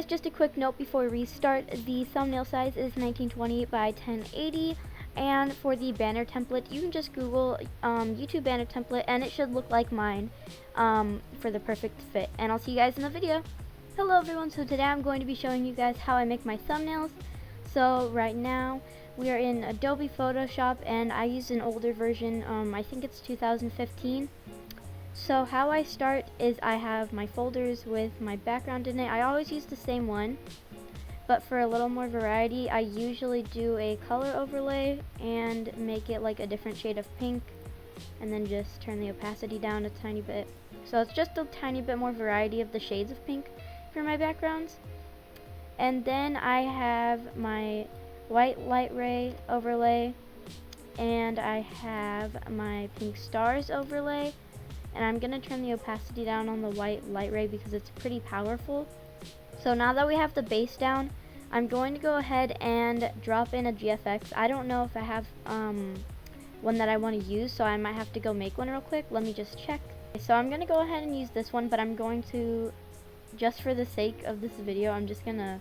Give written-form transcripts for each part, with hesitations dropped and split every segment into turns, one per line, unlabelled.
guys, just a quick note before we start. The thumbnail size is 1920 by 1080, and for the banner template, you can just Google YouTube banner template, and it should look like mine for the perfect fit. And I'll see you guys in the video. Hello everyone, so today I'm going to be showing you guys how I make my thumbnails. So right now, we are in Adobe Photoshop, and I use an older version, I think it's 2015. So how I start is I have my folders with my background in it. I always use the same one, but for a little more variety, I usually do a color overlay and make it like a different shade of pink, and then just turn the opacity down a tiny bit. So it's just a tiny bit more variety of the shades of pink for my backgrounds. And then I have my white lightray overlay, and I have my pink stars overlay. And I'm going to turn the opacity down on the white lightray because it's pretty powerful. So now that we have the base down, I'm going to go ahead and drop in a GFX. I don't know if I have one that I want to use, so I might have to go make one real quick. Let me just check. So I'm going to go ahead and use this one, but I'm going to, just for the sake of this video, I'm just going to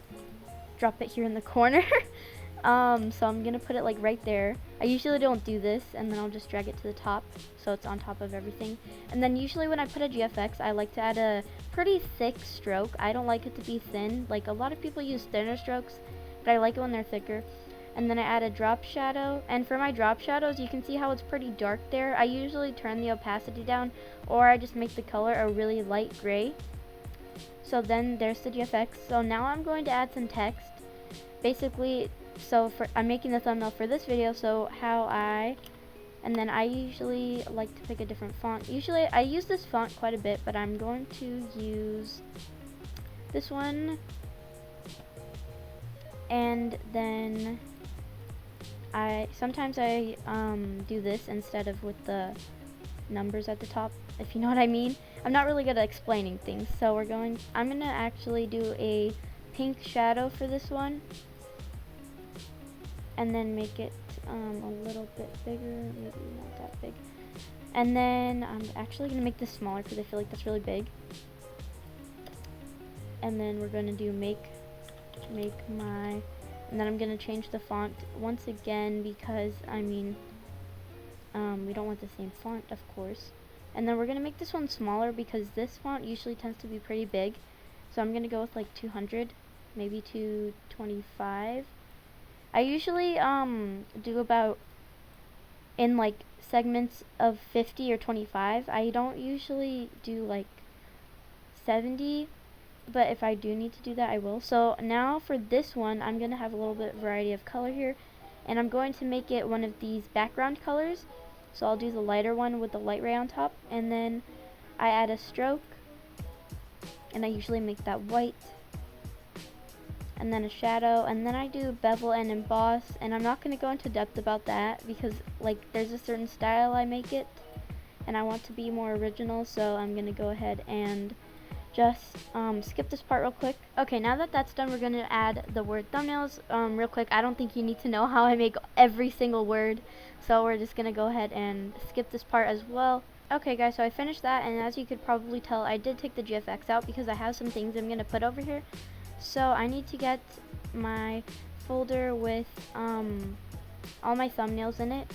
drop it here in the corner. So I'm gonna put it like right there. I usually don't do this, and then I'll just drag it to the top so it's on top of everything. And then usually when I put a GFX, I like to add a pretty thick stroke. I don't like it to be thin. Like, a lot of people use thinner strokes, but I like it when they're thicker. And then I add a drop shadow, and for my drop shadows, you can see how it's pretty dark there. I usually turn the opacity down, or I just make the color a really light gray. So then there's the GFX. So now I'm going to add some text. Basically, I'm making the thumbnail for this video, and then I usually like to pick a different font. Usually I use this font quite a bit, but I'm going to use this one. And then sometimes I do this instead of with the numbers at the top, if you know what I mean. I'm not really good at explaining things, so I'm gonna actually do a pink shadow for this one, and then make it a little bit bigger, maybe not that big. And then I'm actually going to make this smaller because I feel like that's really big. And then we're going to do and then I'm going to change the font once again because, we don't want the same font, of course. And then we're going to make this one smaller because this font usually tends to be pretty big. So I'm going to go with like 200, maybe 225. I usually do about in like segments of 50 or 25. I don't usually do like 70, but if I do need to do that, I will. So now for this one, I'm going to have a little bit of variety of color here, and I'm going to make it one of these background colors. So I'll do the lighter one with the light ray on top, and then I add a stroke, and I usually make that white, and then a shadow, and then I do bevel and emboss, and I'm not going to go into depth about that because like there's a certain style I make it, and I want to be more original, so I'm going to go ahead and just skip this part real quick. Okay, now that that's done, we're going to add the word thumbnails real quick. I don't think you need to know how I make every single word, so we're just going to go ahead and skip this part as well. Okay guys, so I finished that, and as you could probably tell, I did take the GFX out because I have some things I'm going to put over here. So I need to get my folder with all my thumbnails in it.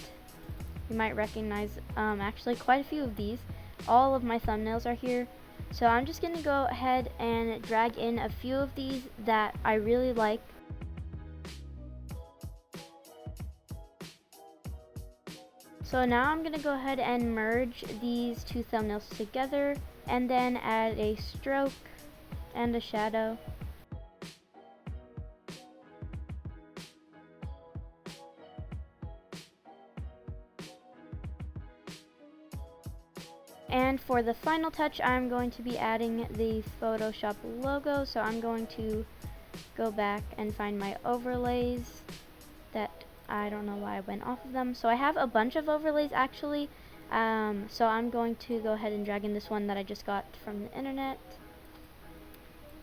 You might recognize actually quite a few of these. All of my thumbnails are here. So I'm just going to go ahead and drag in a few of these that I really like. So now I'm going to go ahead and merge these two thumbnails together, and then add a stroke and a shadow. And for the final touch, I'm going to be adding the Photoshop logo. So I'm going to go back and find my overlays that I don't know why I went off of them. So I have a bunch of overlays actually. So I'm going to go ahead and drag in this one that I just got from the internet.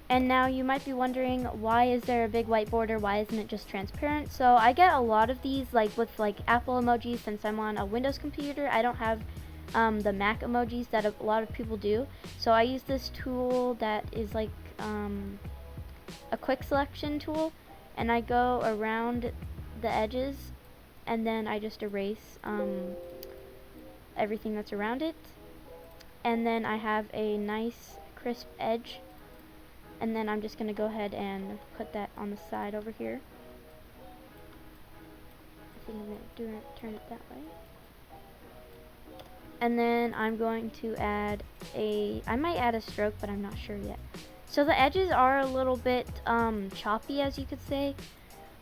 And now you might be wondering, why is there a big white border? Why isn't it just transparent? So I get a lot of these like with like Apple emojis since I'm on a Windows computer. I don't have the Mac emojis that a lot of people do. So I use this tool that is like a quick selection tool, and I go around the edges, and then I just erase everything that's around it, and then I have a nice crisp edge, and then I'm just going to go ahead and put that on the side over here. I think I'm going to turn it that way. And then I'm going to add I might add a stroke, but I'm not sure yet. So the edges are a little bit choppy, as you could say,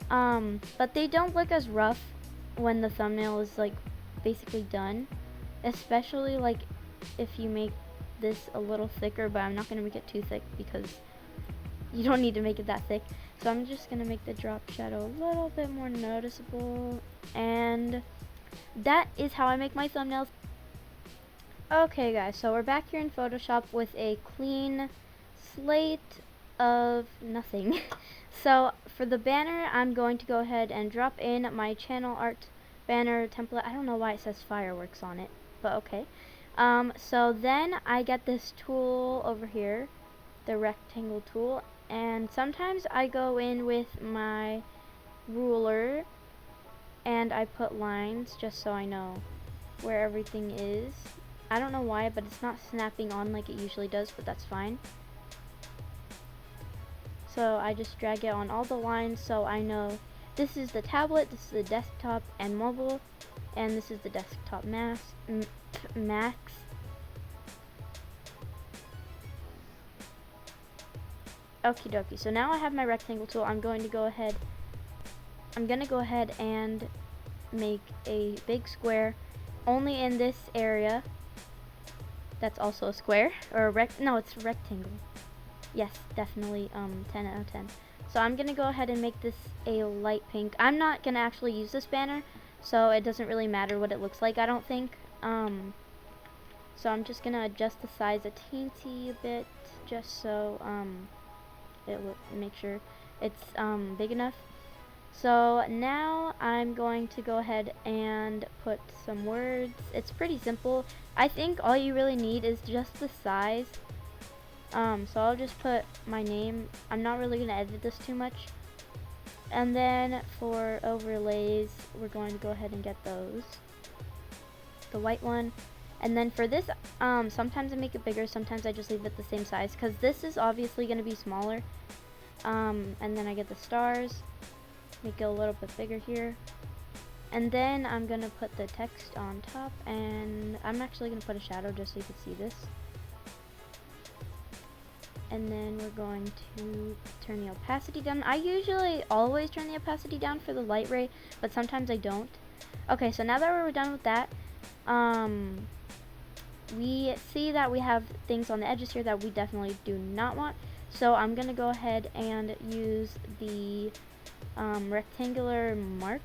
but they don't look as rough when the thumbnail is like basically done, especially like if you make this a little thicker, but I'm not going to make it too thick because you don't need to make it that thick. So I'm just going to make the drop shadow a little bit more noticeable, and that is how I make my thumbnails. Okay guys, so we're back here in Photoshop with a clean slate of nothing. So for the banner, I'm going to go ahead and drop in my channel art banner template. I don't know why it says fireworks on it, but okay. So then I get this tool over here, the rectangle tool, and sometimes I go in with my ruler and I put lines just so I know where everything is. I don't know why, but it's not snapping on like it usually does, but that's fine. So I just drag it on all the lines so I know this is the tablet, this is the desktop and mobile, and this is the desktop max. Okie dokie. So now I have my rectangle tool. I'm going to go ahead and make a big square only in this area. That's also a square, or a no, it's a rectangle. Yes, definitely 10 out of 10. So I'm gonna go ahead and make this a light pink. I'm not gonna actually use this banner, so it doesn't really matter what it looks like, I don't think. So I'm just gonna adjust the size a teensy bit, just so it will make sure it's big enough. So now I'm going to go ahead and put some words. It's pretty simple. I think all you really need is just the size. So I'll just put my name. I'm not really going to edit this too much. And then for overlays, we're going to go ahead and get those. The white one. And then for this, sometimes I make it bigger, sometimes I just leave it the same size, because this is obviously going to be smaller. And then I get the stars. Make it a little bit bigger here, and then I'm gonna put the text on top, and I'm actually gonna put a shadow just so you can see this. And then we're going to turn the opacity down. I usually always turn the opacity down for the light ray, but sometimes I don't. Okay, so now that we're done with that, we see that we have things on the edges here that we definitely do not want. So I'm gonna go ahead and use the rectangular mark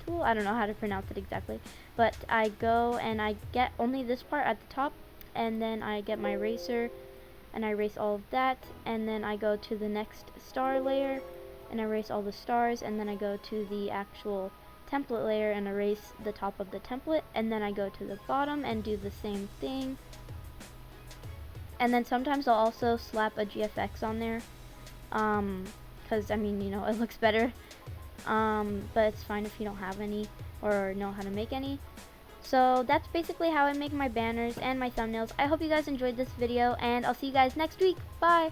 tool. I don't know how to pronounce it exactly, but I go and I get only this part at the top, and then I get my eraser and I erase all of that, and then I go to the next star layer and erase all the stars, and then I go to the actual template layer and erase the top of the template, and then I go to the bottom and do the same thing. And then sometimes I'll also slap a GFX on there, because I mean, you know, it looks better, but it's fine if you don't have any or know how to make any. So that's basically how I make my banners and my thumbnails. I hope you guys enjoyed this video, and I'll see you guys next week. Bye!